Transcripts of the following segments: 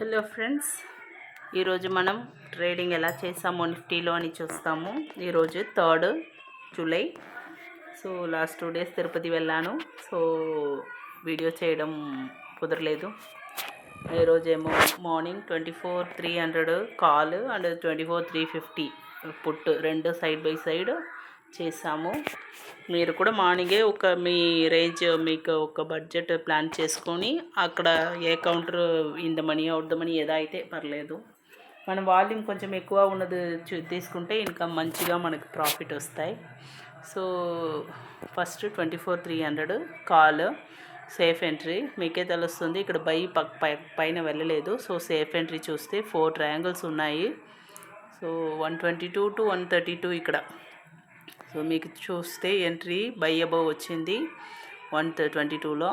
Hello friends, ఈరోజు మనం trading ఎలా చేసామో నిఫ్టీలో అని చూస్తాము. ఈరోజు 3 July. So last 2 days Tirupati వెళ్ళాను. సో వీడియో చేయడం కుదరలేదు. ఈరోజేమో మార్నింగ్ 24,300 కాల్ అండ్ 24,350 పుట్, రెండు సైడ్ బై సైడ్ చేసాము. మీరు కూడా మార్నింగే మీ రేంజ్, మీకు ఒక బడ్జెట్ ప్లాన్ చేసుకొని అక్కడ ఏ counter in the money out the money ఏదో అయితే పర్లేదు. మనం వాల్యూమ్ కొంచెం ఎక్కువ ఉన్నది తీసుకుంటే ఇంకా మంచిగా మనకు ప్రాఫిట్ వస్తాయి. So first 24,300 call safe entry. మీకే తెలుస్తుంది ఇక్కడ పైన వెళ్ళలేదు. సో సేఫ్ ఎంట్రీ చూస్తే 4 ట్రయాంగిల్స్ ఉన్నాయి. సో 122 to 132 ఇక్కడ. సో మీకు చూస్తే ఎంట్రీ బై అబవ్ వచ్చింది 122లో,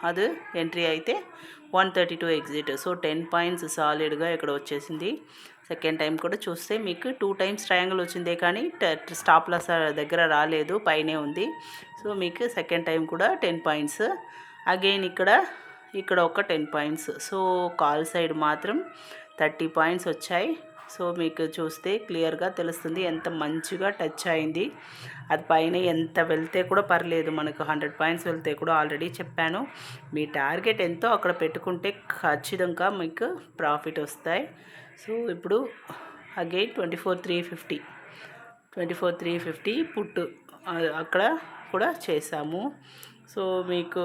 అది ఎంట్రీ అయితే 132 ఎగ్జిట్. సో 10 పాయింట్స్ సాలిడ్గా ఇక్కడ వచ్చేసింది. సెకండ్ టైం కూడా చూస్తే మీకు 2 టైమ్స్ ట్రయాంగిల్ వచ్చిందే కానీ స్టాప్ లాస్ దగ్గర రాలేదు, పైనే ఉంది. సో మీకు సెకండ్ టైం కూడా 10 పాయింట్స్. అగైన్ ఇక్కడ ఒక 10 పాయింట్స్. సో కాల్ సైడ్ మాత్రం 30 పాయింట్స్ వచ్చాయి. సో మీకు చూస్తే క్లియర్గా తెలుస్తుంది ఎంత మంచిగా టచ్ అయింది. అది పైన ఎంత వెళ్తే కూడా పర్లేదు, మనకు 100 పాయింట్స్ వెళ్తే కూడా ఆల్రెడీ చెప్పాను. మీ టార్గెట్ ఎంతో అక్కడ పెట్టుకుంటే ఖచ్చితంగా మీకు ప్రాఫిట్ వస్తాయి. సో ఇప్పుడు అగైన్ 24,350 పుట్టు అక్కడ కూడా చేసాము. సో మీకు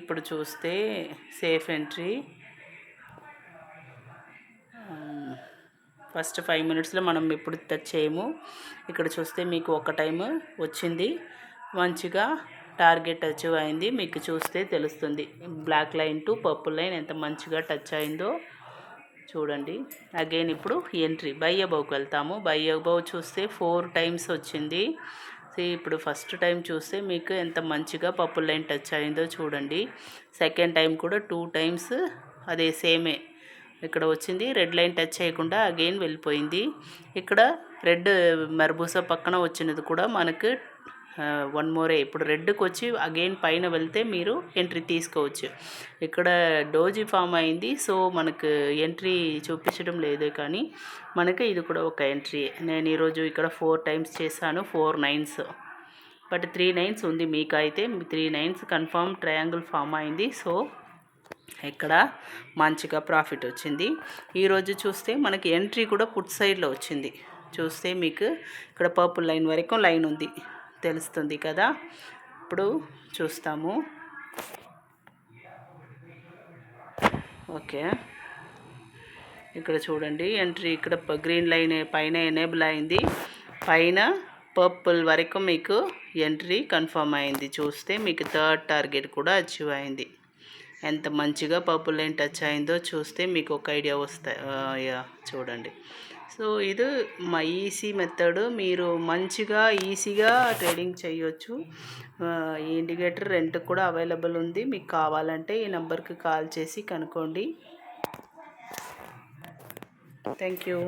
ఇప్పుడు చూస్తే సేఫ్ ఎంట్రీ ఫస్ట్ 5 మినిట్స్లో మనం ఎప్పుడు టచ్ చేయము. ఇక్కడ చూస్తే మీకు ఒక టైం వచ్చింది, మంచిగా టార్గెట్ అచీవ్ అయింది. మీకు చూస్తే తెలుస్తుంది black line to purple line ఎంత మంచిగా టచ్ అయిందో చూడండి. అగైన్ ఇప్పుడు ఎంట్రీ బై అబవ్కి వెళ్తాము. బై అబవ్ చూస్తే 4 టైమ్స్ వచ్చింది. ఇప్పుడు ఫస్ట్ టైం చూస్తే మీకు ఎంత మంచిగా పర్పుల్ లైన్ టచ్ అయిందో చూడండి. సెకండ్ టైం కూడా 2 టైమ్స్ అదే సేమే ఇక్కడ వచ్చింది. రెడ్ లైన్ టచ్ చేయకుండా అగైన్ వెళ్ళిపోయింది. ఇక్కడ రెడ్ మర్బూసా పక్కన వచ్చినది కూడా మనకు 1 మోరే. ఇప్పుడు రెడ్కి వచ్చి అగైన్ పైన వెళ్తే మీరు ఎంట్రీ తీసుకోవచ్చు. ఇక్కడ డోజీ ఫామ్ అయింది. సో మనకు ఎంట్రీ చూపించడం లేదు, కానీ మనకు ఇది కూడా ఒక ఎంట్రీ. నేను ఈరోజు ఇక్కడ 4 టైమ్స్ చేశాను, 4 నైన్స్, బట్ 3 నైన్స్ ఉంది. మీకు అయితే 3 నైన్స్ కన్ఫర్మ్ ట్రయాంగిల్ ఫామ్ అయింది. సో ఇక్కడ మంచిగా ప్రాఫిట్ వచ్చింది. ఈరోజు చూస్తే మనకి ఎంట్రీ కూడా పుట్ సైడ్లో వచ్చింది. చూస్తే మీకు ఇక్కడ పర్పుల్ లైన్ వరకు లైన్ ఉంది, తెలుస్తుంది కదా. ఇప్పుడు చూస్తాము. ఓకే, ఇక్కడ చూడండి ఎంట్రీ ఇక్కడ గ్రీన్ లైన్ పైన ఎనేబుల్ అయింది, పైన పర్పుల్ వరకు మీకు ఎంట్రీ కన్ఫర్మ్ అయింది. చూస్తే మీకు 3rd టార్గెట్ కూడా అచీవ్ అయింది. ఎంత మంచిగా పర్పుల్ లైన్ టచ్ అయిందో చూస్తే మీకు ఒక ఐడియా వస్తాయి. చూడండి. సో ఇది మా ఈజీ మెథడ్. మీరు మంచిగా ఈజీగా ట్రేడింగ్ చేయొచ్చు. ఈ ఇండికేటర్ రెంట్కి కూడా అవైలబుల్ ఉంది. మీకు కావాలంటే ఈ నెంబర్కి కాల్ చేసి కనుక్కోండి. Thank you.